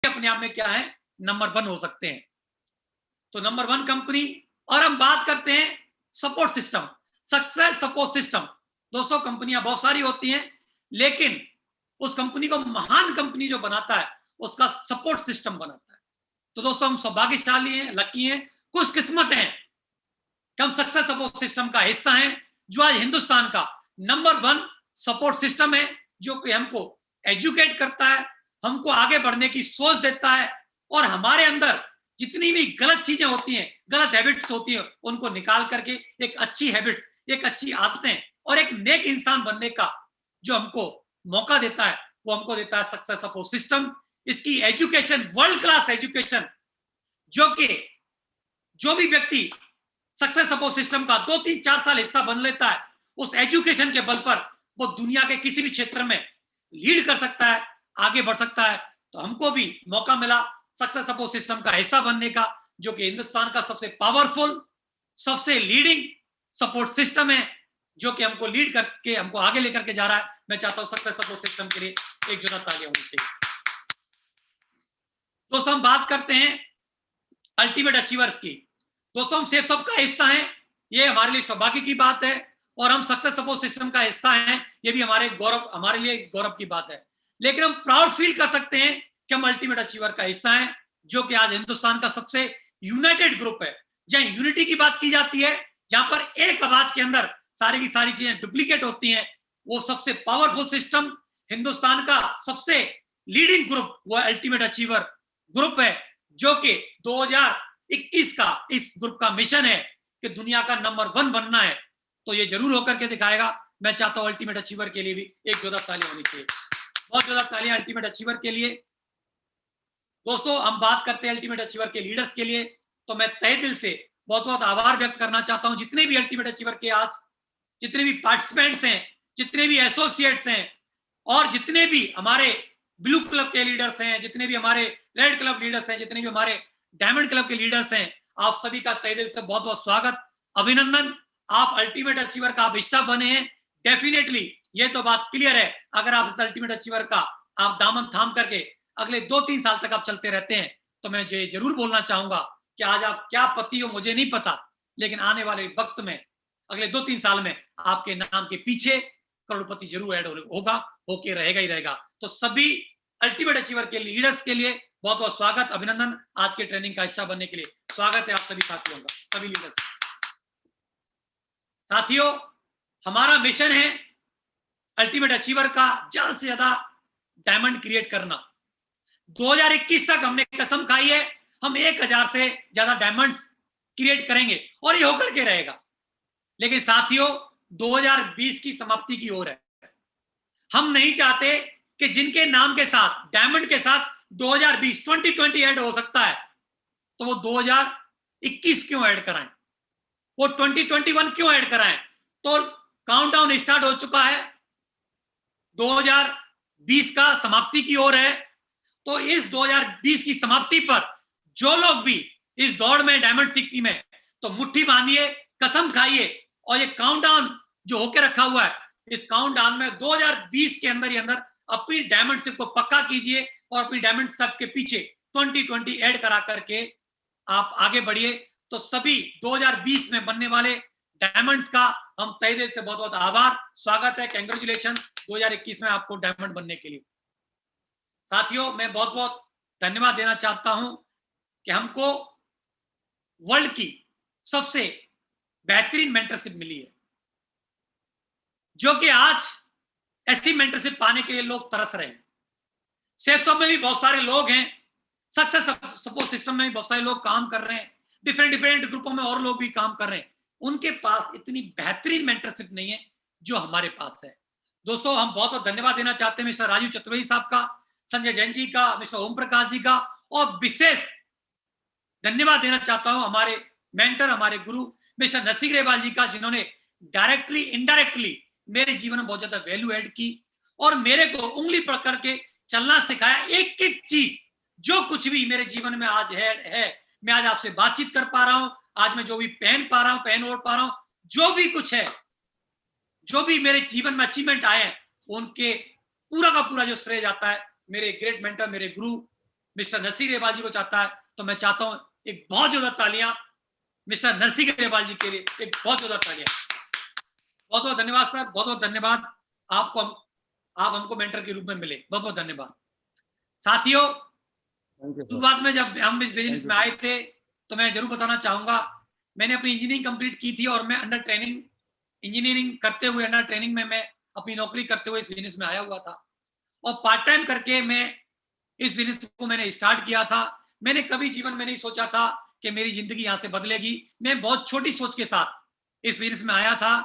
अपने आप में क्या है, नंबर 1 हो सकते हैं। तो नंबर 1 कंपनी। और हम बात करते हैं support system, success support system. दोस्तों कंपनियां बहुत सारी होती हैं, लेकिन उस कंपनी को महान कंपनी जो बनाता है उसका सपोर्ट सिस्टम बनाता है। तो दोस्तों हम सौभाग्यशाली हैं, लकी हैं, खुशकिस्मत हैं कि हम सक्सेस सपोर्ट सिस्टम का हिस्सा हैं, जो आज हिंदुस्तान का नंबर 1 सपोर्ट सिस्टम है, जो कि हमको एजुकेट करता है, हमको आगे बढ़ने की सोच देता है, और हमारे अंदर जितनी भी गलत चीजें होती हैं, गलत हैबिट्स होती हैं, उनको निकाल करके एक अच्छी हैबिट्स, एक अच्छी आदतें और एक नेक इंसान बनने का जो हमको मौका देता है, वो हमको देता है सक्सेस सपोर्ट सिस्टम। इसकी एजुकेशन वर्ल्ड क्लास एजुकेशन, जो कि जो भी व्यक्ति सक्सेस सपोर्ट सिस्टम का 2, 3, 4 साल हिस्सा बन लेता है, उस एजुकेशन के बल पर वो दुनिया के किसी भी क्षेत्र में लीड कर सकता है, आगे बढ़ सकता है। तो हमको भी मौका मिला सक्सेस सपोर्ट सिस्टम का हिस्सा बनने का, जो कि हिंदुस्तान का सबसे पावरफुल, सबसे लीडिंग सपोर्ट सिस्टम है, जो कि हमको लीड करके हमको आगे लेकर के जा रहा है। मैं चाहता हूं सक्सेस सपोर्ट सिस्टम के लिए एक जोरदार तालियां होनी चाहिए। दोस्तों हम बात करते हैं अल्टीमेट अचीवर्स की। दोस्तों हम सेफ सब का हिस्सा हैं, ये हमारे लिए सौभाग्य की बात है, और हम सक्सेस सपोर्ट सिस्टम का हिस्सा हैं, ये भी हमारे लिए गौरव की बात है। लेकिन हम प्राउड फील कर सकते हैं कि हम अल्टीमेट अचीवर का हिस्सा हैं, जो कि आज हिंदुस्तान का सबसे यूनाइटेड ग्रुप है, जहां यूनिटी की बात की जाती है, जहां पर एक आवाज के अंदर सारी की सारी चीजें डुप्लीकेट होती हैं। वो सबसे पावरफुल सिस्टम, हिंदुस्तान का सबसे लीडिंग ग्रुप वो अल्टीमेट अचीवर ग्रुप है, जो कि 2021 का इस ग्रुप का मिशन है कि दुनिया का नंबर 1 बनना है। तो ये जरूर होकर के दिखाएगा। मैं चाहता हूं अल्टीमेट अचीवर के लिए भी एक जोरदार तालियां होनी चाहिए। बहुत जोरदार तालियां अल्टीमेट अचीवर के लिए। दोस्तों हम बात करते हैं अल्टीमेट अचीवर के लीडर्स के लिए, तो मैं तहे दिल से बहुत बहुत आभार व्यक्त करना चाहता हूं जितने भी अल्टीमेट अचीवर के आज जितने भी पार्टिसिपेंट्स हैं, जितने भी एसोसिएट्स हैं, और जितने भी हमारे ब्लू क्लब के लीडर्स हैं, जितने भी हमारे रेड क्लब लीडर्स हैं, जितने भी हमारे डायमंड क्लब के लीडर्स हैं, आप सभी का तहे दिल से बहुत बहुत स्वागत, अभिनंदन। आप अल्टीमेट अचीवर का आप हिस्सा बने हैं। डेफिनेटली ये तो बात क्लियर है, अगर आप इस अल्टीमेट अचीवर का आप दामन थाम करके अगले 2-3 साल तक आप चलते रहते हैं, तो मैं ये जरूर बोलना चाहूंगा कि आज आप क्या पति हो मुझे नहीं पता, लेकिन आने वाले वक्त में अगले 2-3 साल में आपके नाम के पीछे करोड़पति जरूर ऐड होगा, होके रहेगा ही रहेगा। तो सभी अल्टीमेट अचीवर के लीडर्स के लिए बहुत बहुत स्वागत, अभिनंदन। आज के ट्रेनिंग का हिस्सा बनने के लिए स्वागत है आप सभी साथियों का, सभी लीडर्स। साथियों हमारा मिशन है अल्टीमेट अचीवर का ज्यादा से ज्यादा डायमंड क्रिएट करना। 2021 तक हमने कसम खाई है हम 1000 से ज्यादा डायमंड्स क्रिएट करेंगे, और ये होकर के रहेगा। लेकिन साथियों 2020 की समाप्ति की ओर है। हम नहीं चाहते कि जिनके नाम के साथ डायमंड के साथ 2020 ऐड हो सकता है, तो वो 2021 क्यों ऐड कराएं, वो 2021 क्यों ऐड कराएं। तो काउंटडाउन स्टार्ट हो चुका है, 2020 का समाप्ति की ओर है। तो इस 2020 की समाप्ति पर जो लोग भी इस दौड़ में डायमंड सीखने में, तो मुट्ठी बांधिए, कसम खाइए, और ये काउंटडाउन जो होके रखा हुआ है, इस काउंटडाउन में 2020 के अंदर ही अंदर अपनी डायमंड शिप को पक्का कीजिए, और अपनी डायमंड शिप के पीछे 2020 ऐड करा करके आप आगे बढ़िए। तो सभी 2020 में बनने वाले डायमंड्स का हम तहे दिल से बहुत बहुत आभार, स्वागत है, कांग्रेचुलेशन 2021 में आपको डायमंड बनने के लिए। साथियों मैं बहुत बहुत धन्यवाद देना चाहता हूं कि हमको वर्ल्ड की सबसे बेहतरीन मेंटरशिप मिली है, जो कि आज ऐसी मेंटरशिप पाने के लिए लोग तरस रहे हैं। सेफ सब में भी बहुत सारे लोग हैं, सक्सेस सपोर्ट सिस्टम में भी बहुत सारे लोग काम कर रहे हैं, डिफरेंट ग्रुपों में और लोग भी काम कर रहे हैं। उनके पास इतनी बेहतरीन मेंटरशिप नहीं है जो हमारे पास है। दोस्तों हम बहुत बहुत धन्यवाद देना चाहते हैं मिस्टर राजीव चतुर्वेदी साहब का, संजय जैन जी का, मिस्टर ओम प्रकाश जी का, और विशेष धन्यवाद देना चाहता हूं हमारे मेंटर, हमारे गुरु मिस्टर नसीर रेवाल जी का, जिन्होंने डायरेक्टली इनडायरेक्टली मेरे जीवन में बहुत ज्यादा वैल्यू ऐड की, और मेरे को उंगली पकड़ के चलना सिखाया। एक एक चीज जो कुछ भी मेरे जीवन में आज है मैं आज आपसे बातचीत कर पा रहा हूं, आज मैं जो भी पहन पा रहा हूं, पहन ओढ़ पा रहा हूं, जो भी कुछ है, जो भी मेरे जीवन में अचीवमेंट आए हैं, उनके पूरा का पूरा जो श्रेय जाता है मेरे ग्रेट मेंटर, मेरे गुरु मिस्टर नरसिंह ग्रेवाल जी को चाहता है, तो मैं चाहता हूं एक बहुत ज्यादा तालियां मिस्टर नरसिंह ग्रेवाल जी के लिए, एक बहुत ज्यादा तालियां। बहुत बहुत धन्यवाद सर, बहुत बहुत धन्यवाद आपको, आप हमको मेंटर के रूप में मिले, बहुत बहुत धन्यवाद। साथियों, शुरुआत में जब हम इस बिजनेस में आए थे तो मैं जरूर बताना चाहूंगा, मैंने अपनी इंजीनियरिंग कंप्लीट की थी और मैं अंडर ट्रेनिंग, इंजीनियरिंग करते हुए अंडर ट्रेनिंग में मैं अपनी नौकरी करते हुए इस बिजनेस में आया हुआ था और पार्ट टाइम करके मैं इस बिजनेस को मैंने स्टार्ट किया था। मैंने कभी जीवन में नहीं सोचा था कि मेरी जिंदगी यहां से बदलेगी। मैं बहुत छोटी सोच के साथ इस बिजनेस में आया था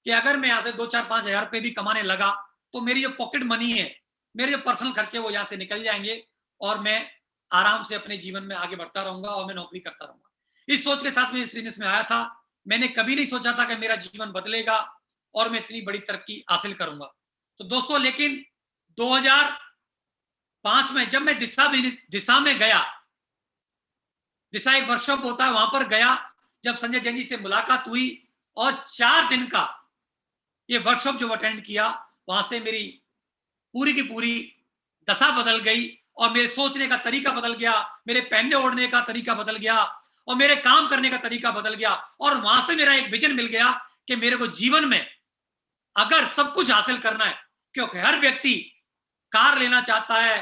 कि अगर मैं यहां से 2-4-5 हज़ार रुपए भी कमाने लगा तो मेरी जो पॉकेट मनी है, मेरे जो पर्सनल खर्चे वो यहां से निकल जाएंगे और मैं आराम से अपने जीवन में आगे बढ़ता रहूंगा और मैं नौकरी करता रहूंगा। इस सोच के साथ मैं इस बिजनेस में आया था। मैंने कभी नहीं सोचा था कि मेरा जीवन बदलेगा और मैं इतनी बड़ी तरक्की हासिल करूंगा। तो दोस्तों, लेकिन 2005 में जब मैं दिशा में गया, दिशा एक वर्कशॉप होता है, वहां पर गया, जब संजय जैन जी से मुलाकात हुई और 4 दिन का ये वर्कशॉप जो अटेंड किया, वहां से मेरी पूरी की पूरी दशा बदल गई और मेरे सोचने का तरीका बदल गया, मेरे पहनने ओढ़ने का तरीका बदल गया और मेरे काम करने का तरीका बदल गया। और वहां से मेरा एक विजन मिल गया कि मेरे को जीवन में अगर सब कुछ हासिल करना है, क्योंकि हर व्यक्ति कार लेना चाहता है,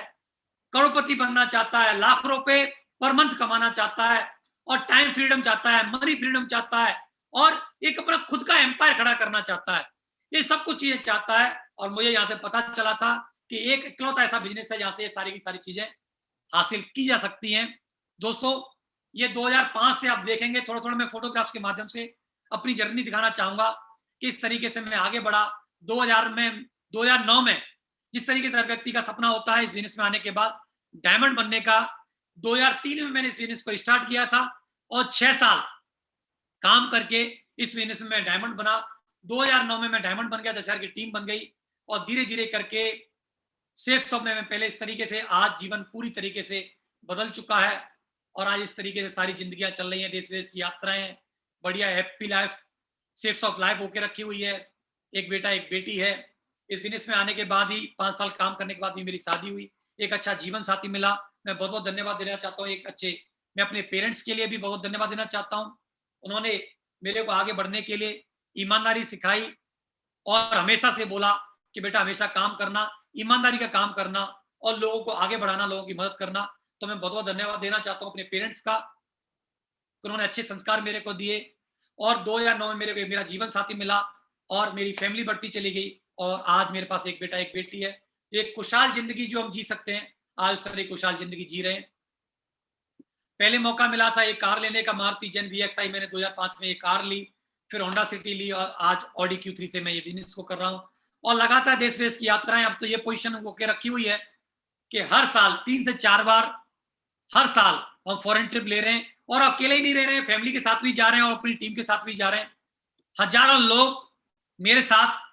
करोड़पति बनना चाहता है, लाख रुपए पर मंथ कमाना चाहता है और टाइम फ्रीडम चाहता है, मनी फ्रीडम चाहता है और एक अपना खुद का एम्पायर खड़ा करना चाहता है। ये सब कुछ चीजें चाहता है और मुझे यहाँ से पता चला था कि एक इकलौता ऐसा बिजनेस है जहां से ये सारी की सारी चीजें हासिल की जा सकती हैं। दोस्तों, ये 2005 से आप देखेंगे, थोड़ा थोड़ा मैं फोटोग्राफ्स के माध्यम से अपनी जर्नी दिखाना चाहूंगा कि इस तरीके से मैं आगे बढ़ा। 2009 में जिस तरीके से व्यक्ति का सपना होता है इस बिजनेस में आने के बाद डायमंड बनने का, 2003 में मैंने इस बिजनेस को स्टार्ट किया था और 6 साल काम करके इस बिजनेस में मैं डायमंड बना। 2009 में मैं डायमंड बन गया, 10,000 की टीम बन गई और धीरे धीरे करके सेफ सब में मैं पहले इस तरीके से, आज जीवन पूरी तरीके से बदल चुका है और आज इस तरीके से सारी जिंदगियां चल रही हैं, देश विदेश की यात्राएं, बढ़िया happy life, safe of life होके रखी हुई है। एक बेटा एक बेटी है। इस बिजनेस में आने के बाद ही 5 साल काम करने के बाद भी मेरी शादी हुई, एक अच्छा जीवन साथी मिला। मैं बहुत बहुत धन्यवाद देना चाहता हूँ एक अच्छे, मैं अपने पेरेंट्स के लिए भी बहुत धन्यवाद देना चाहता हूँ। उन्होंने मेरे को आगे बढ़ने के लिए ईमानदारी सिखाई और हमेशा से बोला कि बेटा हमेशा काम करना, ईमानदारी का काम करना और लोगों को आगे बढ़ाना, लोगों की मदद करना। तो मैं बहुत बहुत धन्यवाद देना चाहता हूँ अपने पेरेंट्स का, उन्होंने अच्छे संस्कार मेरे को दिए और 2009 में मेरे को मेरा जीवन साथी मिला और मेरी फैमिली बढ़ती चली गई और आज मेरे पास एक बेटा एक बेटी है। एक खुशहाल जिंदगी जो हम जी सकते हैं, आज उस तरह खुशहाल जिंदगी जी रहे हैं। पहले मौका मिला था एक कार लेने का, मारुति जेन VXI, मैंने 2005 में एक कार ली, फिर होंडा सिटी ली और आज ऑडी Q3 से मैं ये बिजनेस को कर रहा हूँ और लगातार देश विदेश की यात्राएं। अब तो ये पोजीशन होके रखी हुई है कि हर साल 3 से 4 बार हर साल हम फॉरेन ट्रिप ले रहे हैं और अकेले ही नहीं रह रहे हैं, फैमिली के साथ भी जा रहे हैं और अपनी टीम के साथ भी जा रहे हैं। हजारों लोग मेरे साथ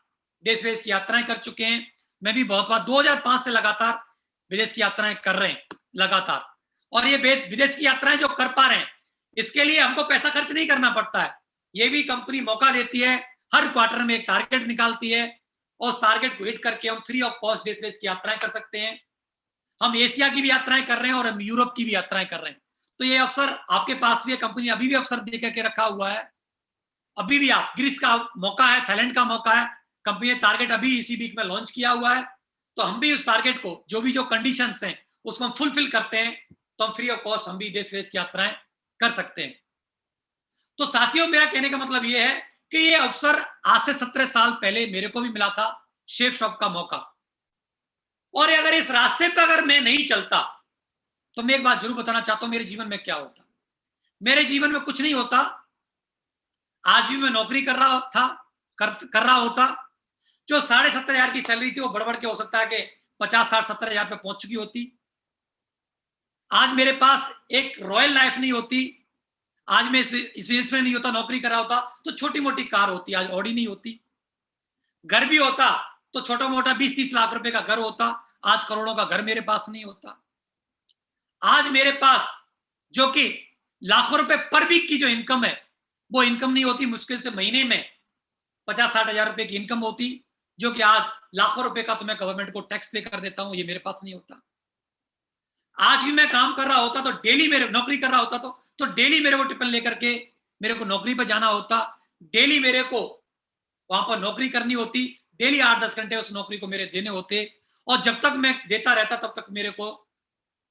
देश विदेश की यात्राएं कर चुके हैं। मैं भी बहुत बार 2005 से लगातार विदेश की यात्राएं कर रहे हैं लगातार, और ये विदेश की यात्राएं जो कर पा रहे हैं इसके लिए हमको पैसा खर्च नहीं करना पड़ता है। ये भी कंपनी मौका देती है, हर क्वार्टर में एक टारगेट निकालती है और उस टारगेट को हिट करके हम फ्री ऑफ कॉस्ट देश विदेश की यात्राएं कर सकते हैं। हम एशिया की भी यात्राएं कर रहे हैं और हम यूरोप की भी यात्राएं कर रहे हैं। तो ये अवसर आपके पास भी है, कंपनी अभी भी अवसर दे करके रखा हुआ है। अभी भी आप, ग्रीस का मौका है, थाईलैंड का मौका है, कंपनी ने टारगेट अभी इसी वीक में लॉन्च किया हुआ है। तो हम भी उस टारगेट को, जो कंडीशंस हैं उसको हम फुलफिल करते हैं तो हम फ्री ऑफ कॉस्ट हम भी देश विदेश की यात्राएं कर सकते हैं। तो साथियों, मेरा कहने का मतलब यह है कि ये अवसर आज से 17 साल पहले मेरे को भी मिला था, शेफ शॉप का मौका। और अगर इस रास्ते पर अगर मैं नहीं चलता तो मैं एक बात जरूर बताना चाहता हूं, मेरे जीवन में क्या होता। मेरे जीवन में कुछ नहीं होता। आज भी मैं नौकरी कर रहा होता। जो 70,500 की सैलरी थी वो बढ़ के हो सकता है कि 50, 60, 70,000 पे पहुंच चुकी होती। आज मेरे पास एक रॉयल लाइफ नहीं होती। आज मैं इस बिजनेस में नहीं होता, नौकरी कर रहा होता तो छोटी मोटी कार होती, आज ऑडी नहीं होती। घर भी होता तो छोटा मोटा 20-30 लाख रुपए का घर होता, आज करोड़ों का घर मेरे पास नहीं होता। आज मेरे पास जो कि लाखों रुपए पर वीक की जो इनकम है वो इनकम नहीं होती, मुश्किल से महीने में 50-60 हजार रुपए की इनकम होती, जो कि आज लाखों रुपए का तो मैं गवर्नमेंट को टैक्स पे कर देता हूं, ये मेरे पास नहीं होता। आज भी मैं काम कर रहा होता तो डेली मेरे नौकरी कर रहा होता तो डेली मेरे को टिफिन लेकर के मेरे को नौकरी पर जाना होता, डेली मेरे को वहां पर नौकरी करनी होती, डेली 8-10 घंटे उस नौकरी को मेरे देने होते, और जब तक मैं देता रहता तब तक मेरे को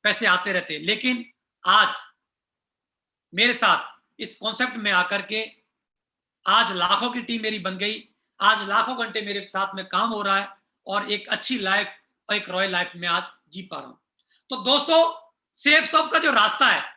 पैसे आते रहते। लेकिन आज मेरे साथ इस कॉन्सेप्ट में आकर के आज लाखों की टीम मेरी बन गई, आज लाखों घंटे मेरे साथ में काम हो रहा है और एक अच्छी लाइफ और एक रॉयल लाइफ में आज जी पा रहा हूं। तो दोस्तों, सेफ शॉप का जो रास्ता है